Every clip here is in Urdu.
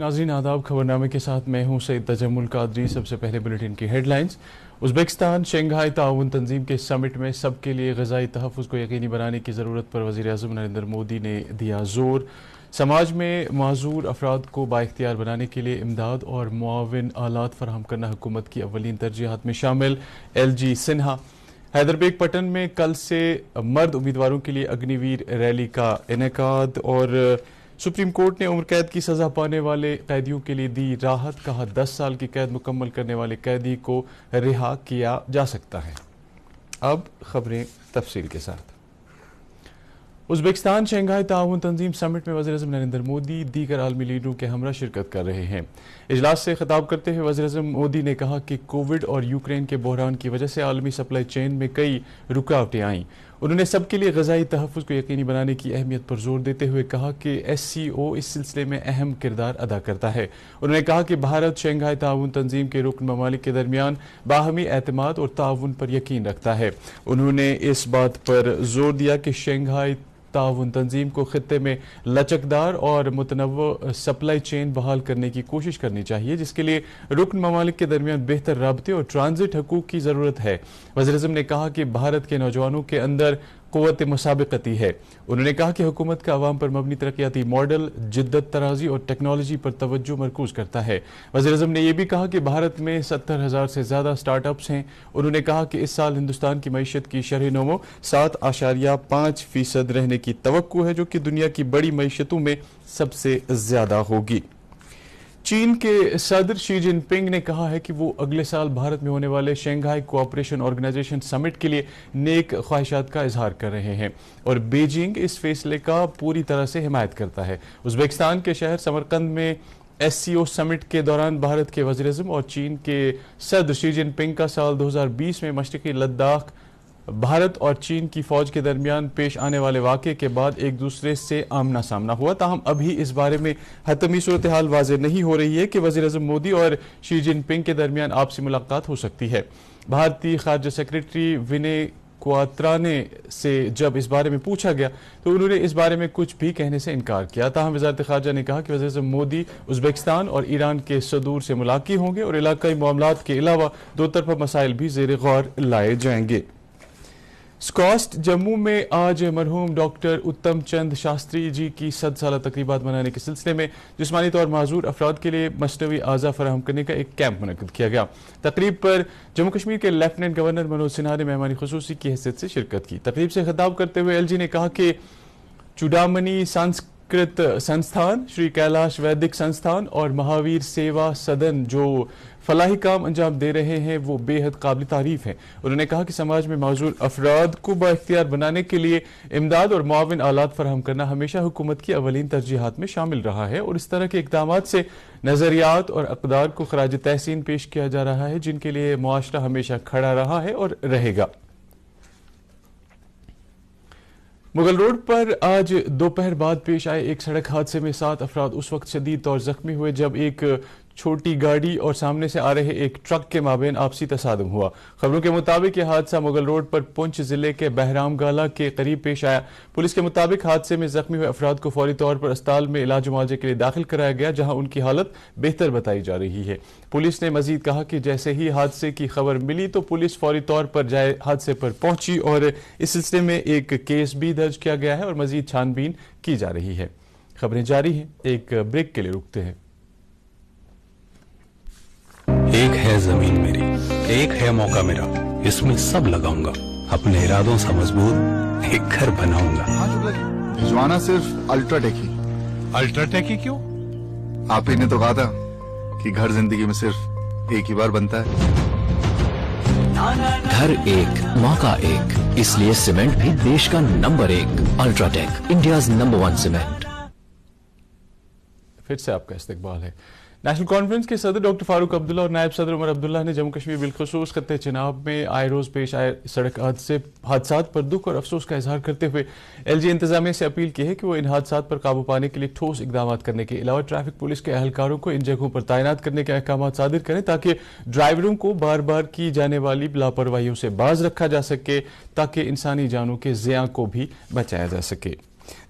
ناظرین آداب، خبرنامے کے ساتھ میں ہوں سید تجمل قادری۔ سب سے پہلے بلیٹن کی ہیڈ لائنز۔ ازبکستان شنگھائی تعاون تنظیم کے سمٹ میں سب کے لیے غذائی تحفظ کو یقینی بنانے کی ضرورت پر وزیر اعظم نریندر مودی نے دیا زور۔ سماج میں معذور افراد کو بااختیار بنانے کے لیے امداد اور معاون آلات فراہم کرنا حکومت کی اولین ترجیحات میں شامل۔ L G Sinha. حیدر بیگ پٹن میں کل سے مرد امیدواروں کے لیے اگنی ویر ریلی کا انعقاد۔ اور سپریم کورٹ نے عمر قید کی سزا پانے والے قیدیوں کے لیے دی راحت، کہا 10 سال کی قید مکمل کرنے والے قیدی کو رہا کیا جا سکتا ہے۔ اب خبریں تفصیل کے ساتھ۔ ازبکستان شنگھائی تعاون تنظیم سمٹ میں وزیر اعظم نریندر مودی دیگر عالمی لیڈروں کے ہمراہ شرکت کر رہے ہیں۔ اجلاس سے خطاب کرتے ہوئے وزیر اعظم مودی نے کہا کہ کووڈ اور یوکرین کے بحران کی وجہ سے عالمی سپلائی چین میں کئی رکاوٹیں آئیں۔ انہوں نے سب کے لیے غذائی تحفظ کو یقینی بنانے کی اہمیت پر زور دیتے ہوئے کہا کہ ایس سی او اس سلسلے میں اہم کردار ادا کرتا ہے۔ انہوں نے کہا کہ بھارت شنگھائی تعاون تنظیم کے رکن ممالک کے درمیان باہمی اعتماد اور تعاون پر یقین رکھتا ہے۔ انہوں نے اس بات پر زور دیا کہ شنگھائی تعاون تنظیم کو خطے میں لچکدار اور متنوع سپلائی چین بحال کرنے کی کوشش کرنی چاہیے، جس کے لیے رکن ممالک کے درمیان بہتر رابطے اور ٹرانزٹ حقوق کی ضرورت ہے۔ وزیر اعظم نے کہا کہ بھارت کے نوجوانوں کے اندر قوت مسابقتی ہے۔ انہوں نے کہا کہ حکومت کا عوام پر مبنی ترقیاتی ماڈل جدت طرازی اور ٹیکنالوجی پر توجہ مرکوز کرتا ہے۔ وزیر اعظم نے یہ بھی کہا کہ بھارت میں 70,000 سے زیادہ سٹارٹ اپس ہیں۔ انہوں نے کہا کہ اس سال ہندوستان کی معیشت کی شرح نمو 7.5% رہنے کی توقع ہے، جو کہ دنیا کی بڑی معیشتوں میں سب سے زیادہ ہوگی۔ چین کے صدر شی جن پنگ نے کہا ہے کہ وہ اگلے سال بھارت میں ہونے والے شنگھائی کوآپریشن آرگنائزیشن سمٹ کے لیے نیک خواہشات کا اظہار کر رہے ہیں اور بیجنگ اس فیصلے کا پوری طرح سے حمایت کرتا ہے۔ ازبکستان کے شہر سمرقند میں ایس سی او سمٹ کے دوران بھارت کے وزیر اعظم اور چین کے صدر شی جن پنگ کا سال 2020 میں مشرقی لداخ بھارت اور چین کی فوج کے درمیان پیش آنے والے واقعے کے بعد ایک دوسرے سے آمنا سامنا ہوا۔ تاہم ابھی اس بارے میں حتمی صورتحال واضح نہیں ہو رہی ہے کہ وزیر اعظم مودی اور شی جن پنگ کے درمیان آپسی ملاقات ہو سکتی ہے۔ بھارتی خارجہ سیکرٹری ونے کواترانے سے جب اس بارے میں پوچھا گیا تو انہوں نے اس بارے میں کچھ بھی کہنے سے انکار کیا۔ تاہم وزارت خارجہ نے کہا کہ وزیر اعظم مودی ازبکستان اور ایران کے صدور سے ملاقات ہوں گے اور علاقائی معاملات کے علاوہ دو طرفہ مسائل بھی زیر غور لائے جائیں گے۔ سکاسٹ جموں میں آج مرحوم ڈاکٹر اتم چند شاستری جی کی 100 سالہ تقریبات منانے کے سلسلے میں جسمانی طور معذور افراد کے لیے مصنوعی اعضاء فراہم کرنے کا ایک کیمپ منعقد کیا گیا۔ تقریب پر جموں کشمیر کے لیفٹیننٹ گورنر منوج سنہا نے مہمان خصوصی کی حیثیت سے شرکت کی۔ تقریب سے خطاب کرتے ہوئے ایل جی نے کہا کہ چوڈامنی سنسکرت سنستھان، شری کیلاش ویدک سنستھان اور مہاویر سیوا سدن جو فلاحی کام انجام دے رہے ہیں وہ بے حد قابل تعریف ہیں۔ انہوں نے کہا کہ سماج میں معذور افراد کو بااختیار بنانے کے لیے امداد اور معاون آلات فراہم کرنا ہمیشہ حکومت کی اولین ترجیحات میں شامل رہا ہے اور اس طرح کے اقدامات سے نظریات اور اقدار کو خراج تحسین پیش کیا جا رہا ہے جن کے لیے معاشرہ ہمیشہ کھڑا رہا ہے اور رہے گا۔ مغل روڈ پر آج دوپہر بعد پیش آئے ایک سڑک حادثے میں 7 افراد اس وقت شدید طور زخمی ہوئے جب ایک چھوٹی گاڑی اور سامنے سے آ رہے ایک ٹرک کے مابین آپسی تصادم ہوا۔ خبروں کے مطابق یہ حادثہ مغل روڈ پر پونچھ ضلع کے بہرام گالہ کے قریب پیش آیا۔ پولیس کے مطابق حادثے میں زخمی ہوئے افراد کو فوری طور پر اسپتال میں علاج و معالجے کے لیے داخل کرایا گیا، جہاں ان کی حالت بہتر بتائی جا رہی ہے۔ پولیس نے مزید کہا کہ جیسے ہی حادثے کی خبر ملی تو پولیس فوری طور پر جائے حادثے پر پہنچی اور اس سلسلے میں ایک کیس بھی درج کیا گیا ہے اور مزید چھان بین کی جا رہی ہے۔ خبریں جاری ہیں، ایک بریک کے لیے رکتے ہیں۔ ایک ہے زمین میری، ایک ہے موقع میرا، اس میں سب لگاؤں گا، اپنے ارادوں سے مضبوط ایک گھر بناؤں گا۔ بھجوانا صرف الٹرا ٹیک ہی۔ الٹرا ٹیک ہی کیوں؟ آپ ہی نے تو کہا تھا کہ گھر زندگی میں صرف ایک ہی بار بنتا ہے۔ گھر ایک، موقع ایک، اس لیے سیمنٹ بھی دیش کا نمبر 1 الٹرا ٹیک، انڈیاز نمبر 1 سیمنٹ۔ پھر سے آپ کا استقبال ہے۔ نیشنل کانفرنس کے صدر ڈاکٹر فاروق عبداللہ اور نائب صدر عمر عبداللہ نے جموں کشمیر بالخصوص خطے چناب میں آئے روز پیش آئے سڑک حادثات پر دکھ اور افسوس کا اظہار کرتے ہوئے ایل جی انتظامیہ سے اپیل کی ہے کہ وہ ان حادثات پر قابو پانے کے لیے ٹھوس اقدامات کرنے کے علاوہ ٹریفک پولیس کے اہلکاروں کو ان جگہوں پر تعینات کرنے کے احکامات صادر کریں تاکہ ڈرائیوروں کو بار بار کی جانے والی لاپرواہیوں سے باز رکھا جا سکے تاکہ انسانی جانوں کے ضیاع کو بھی بچایا جا سکے۔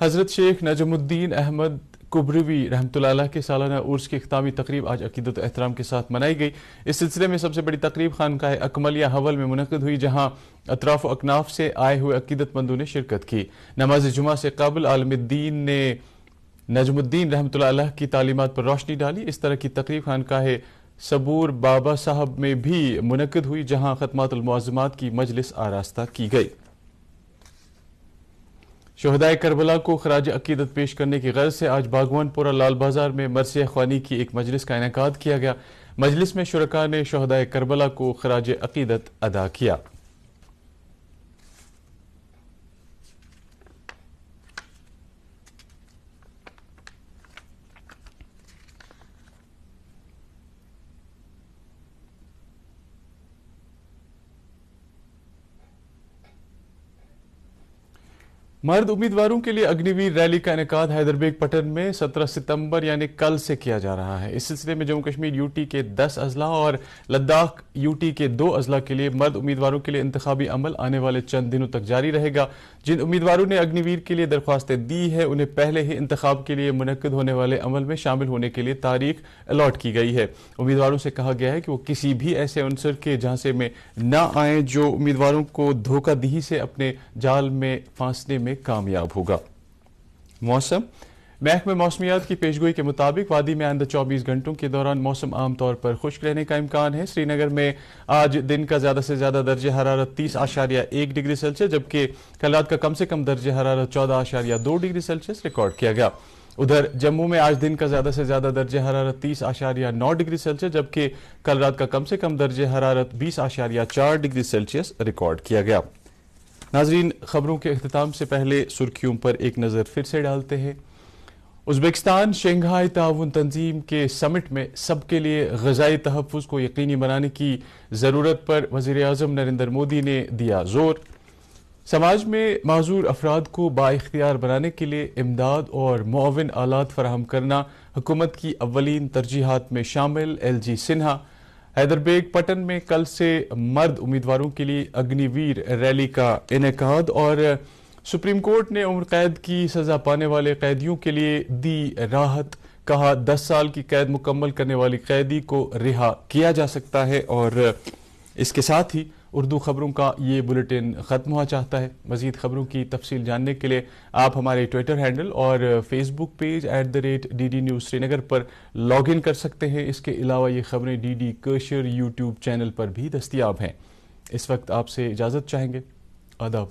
حضرت شیخ نجمالدین احمد کبروی رحمتہ اللہ کے سالانہ عرس کی اختتامی تقریب آج عقیدت و احترام کے ساتھ منائی گئی. اس سلسلے میں سب سے بڑی تقریب خانقاہ اکملیہ حول میں منعقد ہوئی، جہاں اطراف و اکناف سے آئے ہوئے عقیدت مندوں نے شرکت کی. نماز جمعہ سے قبل عالم الدین نے نجم الدین رحمتہ اللہ کی تعلیمات پر روشنی ڈالی. اس طرح کی تقریب خانقاہ صبور بابا صاحب میں بھی منعقد ہوئی، جہاں ختمات المعظمات کی مجلس آراستہ کی گئی. شہدائے کربلا کو خراج عقیدت پیش کرنے کی غرض سے آج باغوان پورہ لال بازار میں مرثیہ خوانی کی ایک مجلس کا انعقاد کیا گیا. مجلس میں شرکاء نے شہدائے کربلا کو خراج عقیدت ادا کیا. مرد امیدواروں کے لیے اگنی ویر ریلی کا انعقاد حیدر بیگ پٹن میں 17 ستمبر یعنی کل سے کیا جا رہا ہے. اس سلسلے میں جموں کشمیر یوٹی کے 10 اضلاع اور لداخ یوٹی کے 2 اضلاع کے لیے مرد امیدواروں کے لیے انتخابی عمل آنے والے چند دنوں تک جاری رہے گا. جن امیدواروں نے اگنی ویر کے لیے درخواستیں دی ہے انہیں پہلے ہی انتخاب کے لیے منعقد ہونے والے عمل میں شامل ہونے کے لیے تاریخ الاٹ کی گئی ہے. امیدواروں سے کہا گیا ہے کہ وہ کسی بھی ایسے عنصر کے جھانسے میں نہ آئیں جو امیدواروں کو دھوکہ دہی سے اپنے جال میں پھانسنے میں کامیاب ہوگا. موسم محکمہ موسمیات کی پیشگوئی کے مطابق وادی میں آئندہ 24 گھنٹوں کے دوران موسم عام طور پر خشک رہنے کا امکان ہے. سری نگر میں آج دن کا زیادہ سے زیادہ درجہ حرارت 30.1 ڈگری سیلسیس جبکہ کل رات کا کم سے کم درجہ حرارت 14.2 ڈگری سیلسیس ریکارڈ کیا گیا. ادھر جموں میں آج دن کا زیادہ سے زیادہ درجہ حرارت 30.9 ڈگری سیلسیس جبکہ کل رات کا کم سے کم درجہ حرارت 20.4 ڈگری سیلسیس ریکارڈ کیا گیا. ناظرین، خبروں کے اختتام سے پہلے سرخیوں پر ایک نظر پھر سے ڈالتے ہیں. ازبکستان شنگھائی تعاون تنظیم کے سمٹ میں سب کے لیے غذائی تحفظ کو یقینی بنانے کی ضرورت پر وزیر اعظم نریندر مودی نے دیا زور. سماج میں معذور افراد کو بااختیار بنانے کے لیے امداد اور معاون آلات فراہم کرنا حکومت کی اولین ترجیحات میں شامل. L G Sinha. حیدر بیگ پٹن میں کل سے مرد امیدواروں کے لیے اگنی ویر ریلی کا انعقاد اور سپریم کورٹ نے عمر قید کی سزا پانے والے قیدیوں کے لیے دی راحت. کہا 10 سال کی قید مکمل کرنے والی قیدی کو رہا کیا جا سکتا ہے. اور اس کے ساتھ ہی اردو خبروں کا یہ بلیٹن ختم ہوا چاہتا ہے. مزید خبروں کی تفصیل جاننے کے لیے آپ ہمارے ٹویٹر ہینڈل اور Facebook page @DD News Srinagar پر لاگ ان کر سکتے ہیں. اس کے علاوہ یہ خبریں DD کشر یوٹیوب چینل پر بھی دستیاب ہیں. اس وقت آپ سے اجازت چاہیں گے. آداب.